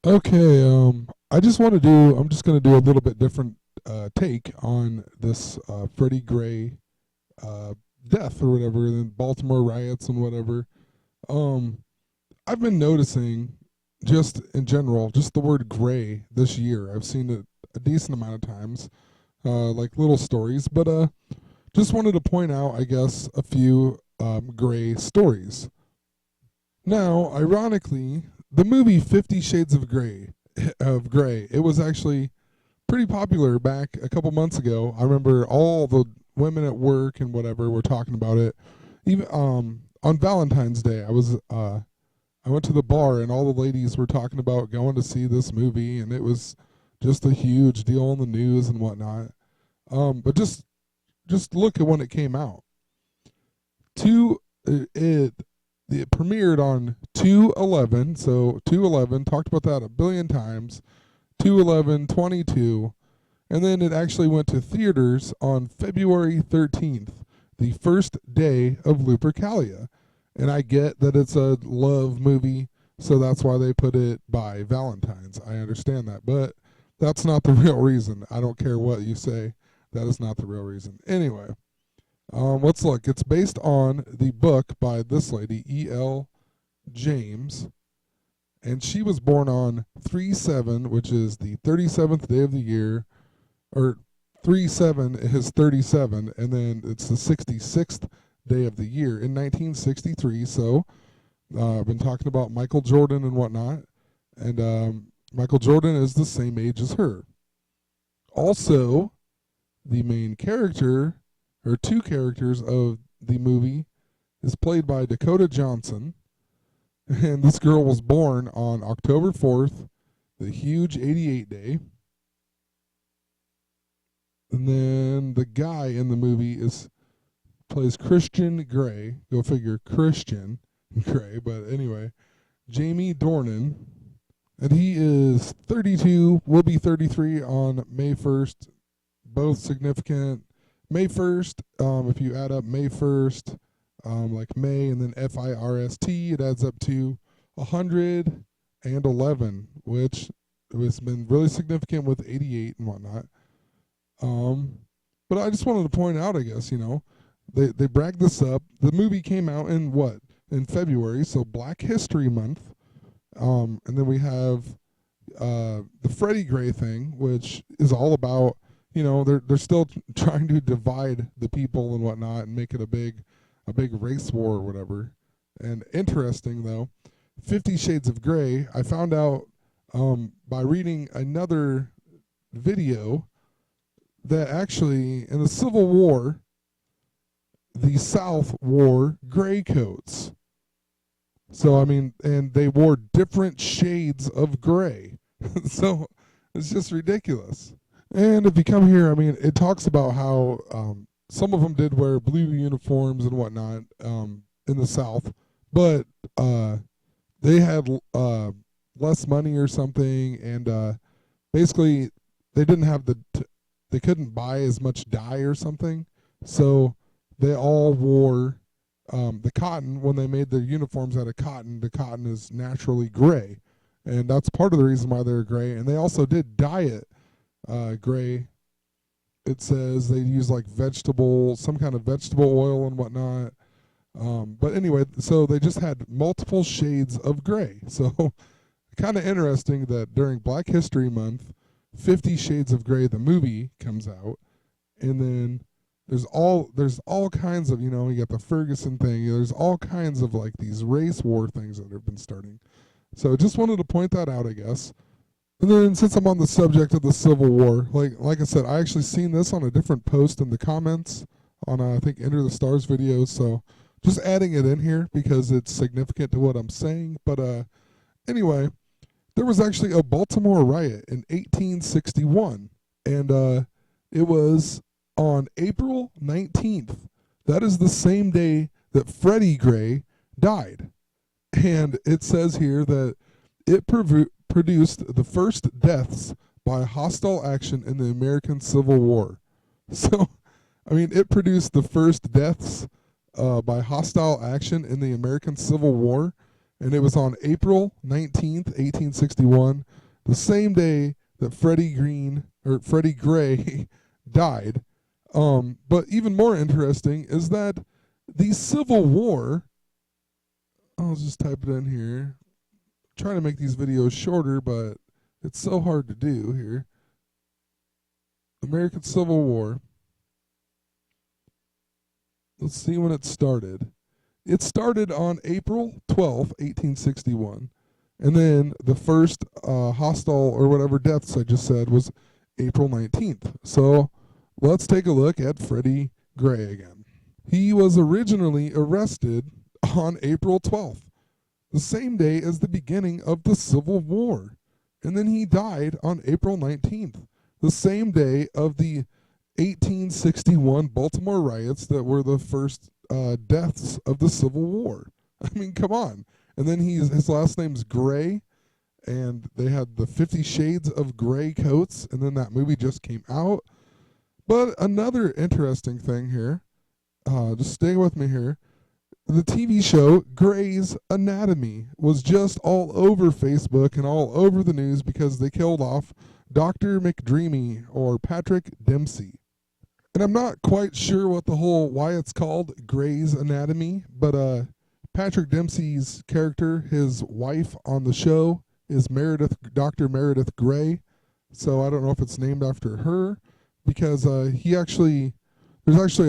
Okay, I'm just going to do a little bit different take on this Freddie Gray uh, death or whatever, and Baltimore riots and whatever. Um, I've been noticing just in general, just the word gray this year. I've seen it a decent amount of times, like little stories, but just wanted to point out, I guess, a few gray stories. Now, ironically, the movie 50 Shades of Gray, it was actually pretty popular back a couple months ago. I remember all the women at work and whatever were talking about it. Even on Valentine's Day, I went to the bar and all the ladies were talking about going to see this movie, and it was just a huge deal in the news and whatnot. But just look at when it came out. Two it it premiered on 2/11, so 2/11 talked about that a billion times. 2/11/22, and then it actually went to theaters on February 13th, the first day of Lupercalia. And I get that it's a love movie, so that's why they put it by Valentine's. I understand that, but that's not the real reason. I don't care what you say. That is not the real reason. Anyway, let's look. It's based on the book by this lady, E.L. James, and she was born on 3/7, which is the 37th day of the year, or 3/7 is 37, and then it's the 66th day of the year in 1963. So I've been talking about Michael Jordan and whatnot, and Michael Jordan is the same age as her. Also, the main character, or two characters of the movie, is played by Dakota Johnson, and this girl was born on October 4th, the huge 88 day. And then the guy in the movie is plays Christian Grey. Go figure, Christian Grey. But anyway, Jamie Dornan, and he is 32. Will be 33 on May 1st. Both significant. May 1st. If you add up May 1st, like May and then FIRST, it adds up to 111, which has been really significant with 88 and whatnot. Um, but I just wanted to point out, I guess, they bragged this up. The movie came out in what? In February, so Black History Month. And then we have the Freddie Gray thing, which is all about, they're still trying to divide the people and whatnot and make it a big race war or whatever. And interesting though, 50 Shades of Gray, I found out by reading another video that actually in the Civil War, the South wore gray coats. So I mean, and they wore different shades of gray. So it's just ridiculous. And if you come here, I mean, it talks about how some of them did wear blue uniforms and whatnot in the South, but they had less money or something, and basically they didn't have they couldn't buy as much dye or something, so they all wore the cotton. When they made their uniforms out of cotton, the cotton is naturally gray, and that's part of the reason why they're gray. And they also did dye it gray. It says they use like some kind of vegetable oil and whatnot. But anyway, so they just had multiple shades of gray. So kind of interesting that during Black History Month, 50 Shades of Grey, the movie, comes out, and then there's all kinds of, you got the Ferguson thing. There's all kinds of like these race war things that have been starting. So just wanted to point that out, I guess. And then since I'm on the subject of the Civil War, like I said, I actually seen this on a different post in the comments on I think Enter the Stars videos. So just adding it in here because it's significant to what I'm saying. But anyway, there was actually a Baltimore riot in 1861, and it was on April 19th. That is the same day that Freddie Gray died. And it says here that it produced the first deaths by hostile action in the American Civil War. So, I mean, it produced the first deaths by hostile action in the American Civil War. and it was on April 19th, 1861, the same day that Freddie Gray died. But even more interesting is that the Civil War, I'll just type it in here. I'm trying to make these videos shorter, but it's so hard to do here. American Civil War. Let's see when it started. It started on April 12th, 1861. And then the first hostile or whatever deaths I just said was April 19th. So let's take a look at Freddie Gray again. He was originally arrested on April 12th, the same day as the beginning of the Civil War. And then he died on April 19th, the same day of the 1861 Baltimore riots that were the first deaths of the Civil War. I mean, come on. And then his last name's Gray, and they had the 50 Shades of Gray coats, and then that movie just came out. But another interesting thing here, just stay with me here. The TV show Grey's Anatomy was just all over Facebook and all over the news because they killed off Dr. McDreamy or Patrick Dempsey. And I'm not quite sure why it's called Grey's Anatomy, but Patrick Dempsey's character, his wife on the show, is Dr. Meredith Grey. So I don't know if it's named after her, because there's actually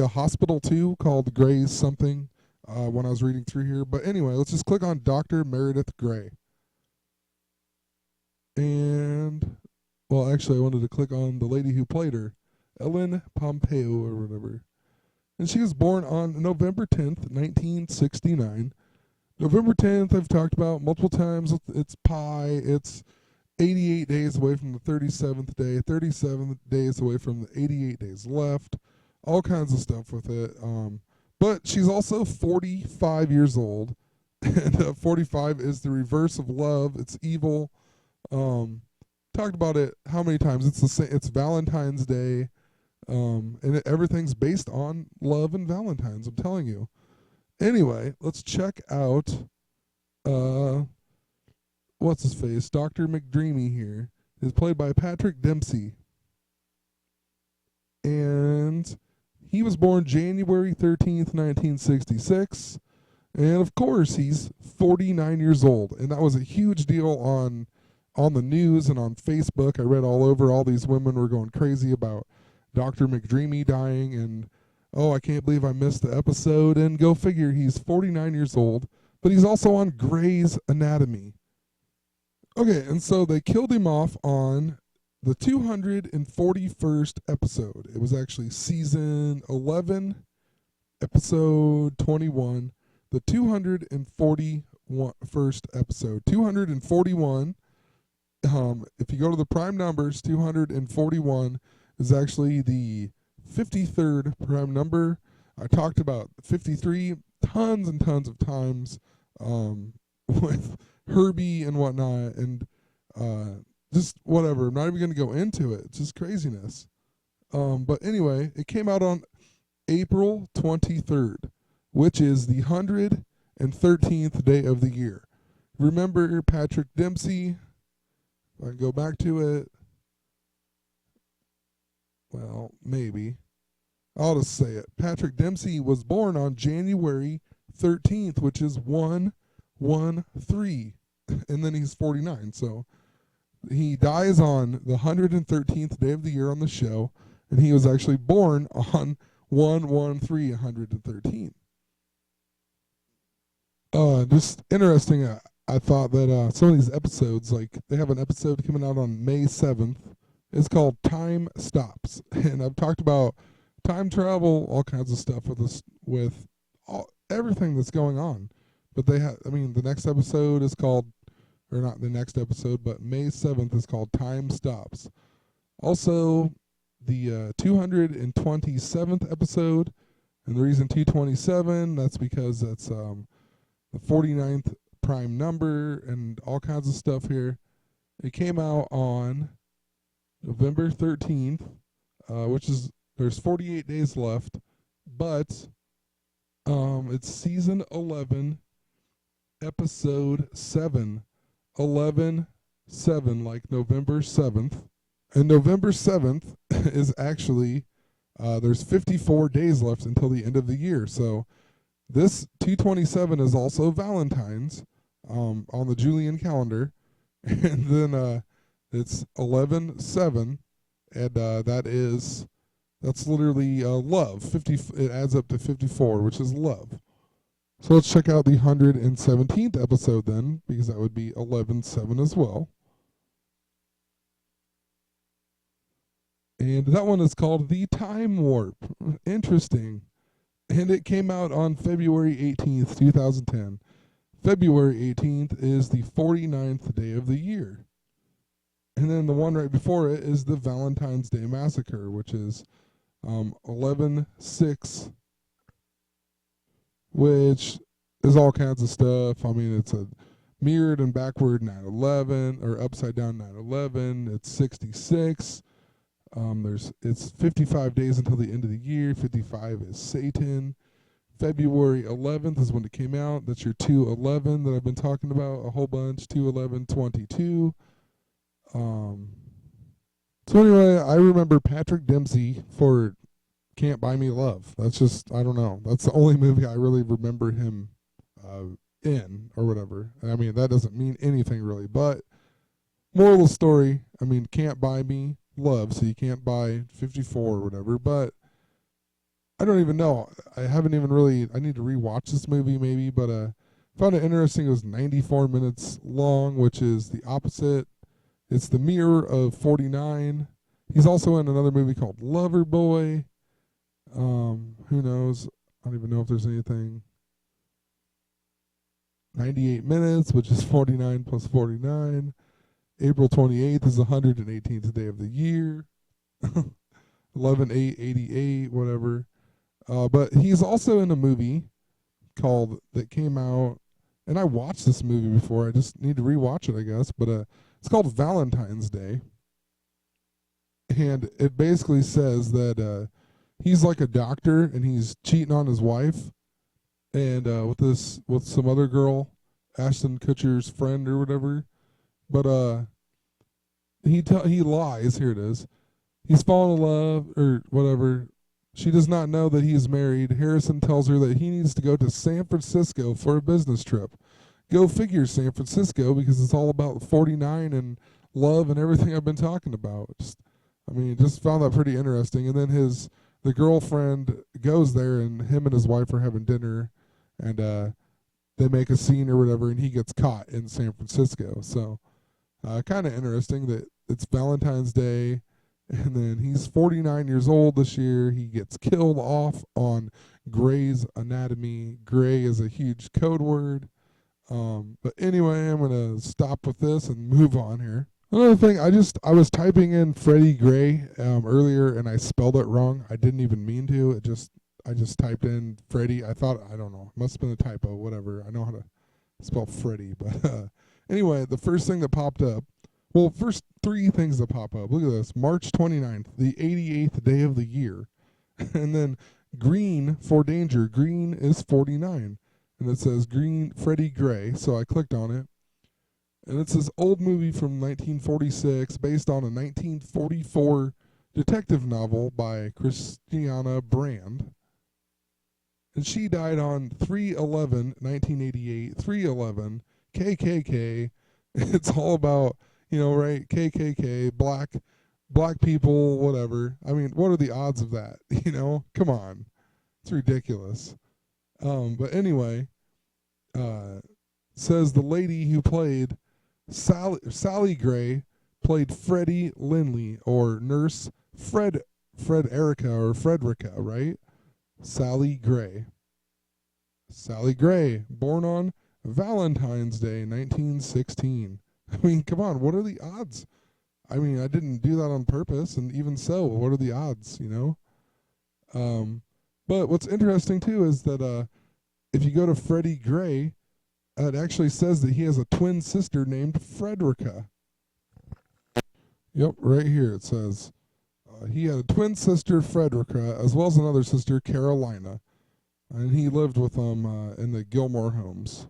a hospital too called Grey's something when I was reading through here. But anyway, let's just click on Dr. Meredith Grey. And, well, actually I wanted to click on the lady who played her, Ellen Pompeo or whatever. And she was born on November 10th, 1969. November 10th, I've talked about multiple times. It's pi. It's 88 days away from the 37th day, 37 days away from the 88 days left, all kinds of stuff with it. But she's also 45 years old, and 45 is the reverse of love. It's evil. Talked about it how many times? It's Valentine's Day. And everything's based on love and Valentine's, I'm telling you. Anyway, let's check out, what's his face? Dr. McDreamy here is played by Patrick Dempsey. And he was born January 13th, 1966. And of course, he's 49 years old. And that was a huge deal on the news and on Facebook. I read all over. All these women were going crazy about Dr. McDreamy dying, and I can't believe I missed the episode. And go figure, he's 49 years old, but he's also on Grey's Anatomy. Okay, and so they killed him off on the 241st episode. It was actually season 11, episode 21, the 241st episode. 241, if you go to the prime numbers, 241 is actually the 53rd prime number. I talked about 53 tons and tons of times with Herbie and whatnot, and just whatever. I'm not even going to go into it. It's just craziness. But anyway, it came out on April 23rd, which is the 113th day of the year. Remember Patrick Dempsey? If I can go back to it. Well, maybe. I'll just say it. Patrick Dempsey was born on January 13th, which is 113. And then he's 49. So he dies on the 113th day of the year on the show. And he was actually born on 113. Just interesting. I thought that some of these episodes, like they have an episode coming out on May 7th. It's called Time Stops, and I've talked about time travel, all kinds of stuff with everything that's going on. But the next episode is called, or not the next episode, but May 7th is called Time Stops. Also, the 227th episode, and the reason 227, that's because that's the 49th prime number and all kinds of stuff here. It came out on November 13th, there's 48 days left, but it's season 11, episode 7, 11, 7, like November 7th. And November 7th is actually, there's 54 days left until the end of the year. So this 227 is also Valentine's on the Julian calendar. And then it's 11/7, and that's literally love. 50. It adds up to 54, which is love. So let's check out the 117th episode then, because that would be 11/7 as well. And that one is called The Time Warp. Interesting. And it came out on February 18th, 2010. February 18th is the 49th day of the year. And then the one right before it is the Valentine's Day Massacre, which is 11/6, which is all kinds of stuff. I mean, it's a mirrored and backward 9/11, or upside down 9/11. It's 66. It's 55 days until the end of the year. 55 is Satan. February 11th is when it came out. That's your 2/11 that I've been talking about a whole bunch. 2/11/22. So anyway, I remember Patrick Dempsey for Can't Buy Me Love. That's just, I don't know. That's the only movie I really remember him in, or whatever. I mean, that doesn't mean anything really. But moral of the story, I mean, can't buy me love, so you can't buy 54 or whatever. But I don't even know. I haven't even really, I need to rewatch this movie maybe, but found it interesting. It was 94 minutes long, which is the opposite. It's the mirror of 49. He's also in another movie called Loverboy. Who knows? I don't even know if there's anything. 98 minutes, which is 49 plus 49. April 28th is the 118th day of the year. 11/8/88, whatever. But he's also in a movie that came out, and I watched this movie before. I just need to rewatch it, I guess. But it's called Valentine's Day, and it basically says that he's like a doctor and he's cheating on his wife, and with some other girl, Ashton Kutcher's friend or whatever. But he lies. Here it is. He's fallen in love or whatever. She does not know that he is married. Harrison tells her that he needs to go to San Francisco for a business trip. Go figure, San Francisco, because it's all about 49 and love and everything I've been talking about. Just found that pretty interesting. And then the girlfriend goes there, and him and his wife are having dinner, and they make a scene or whatever, and he gets caught in San Francisco. So kind of interesting that it's Valentine's Day. And then he's 49 years old this year. He gets killed off on Grey's Anatomy. Grey is a huge code word. But anyway, I'm going to stop with this and move on here. Another thing, I was typing in Freddie Gray earlier, and I spelled it wrong. I didn't even mean to. I just typed in Freddie. I don't know. It must have been a typo, whatever. I know how to spell Freddie. But anyway, the first thing that popped up, well, first three things that pop up. Look at this. March 29th, the 88th day of the year. And then green for danger. Green is 49. And it says green Freddie Gray. So I clicked on it. And it's this old movie from 1946 based on a 1944 detective novel by Christiana Brand. And she died on 3/11/1988. 3/11 KKK. It's all about, right? KKK, black people, whatever. I mean, what are the odds of that? Come on. It's ridiculous. But anyway, says the lady who played Sally Gray played Freddie Lindley, or Nurse Frederica, or Frederica, right? Sally Gray. Sally Gray, born on Valentine's Day, 1916. I mean, come on, what are the odds? I mean, I didn't do that on purpose, and even so, what are the odds, But what's interesting, too, is that if you go to Freddie Gray, it actually says that he has a twin sister named Frederica. Yep, right here it says he had a twin sister, Frederica, as well as another sister, Carolina, and he lived with them in the Gilmore homes.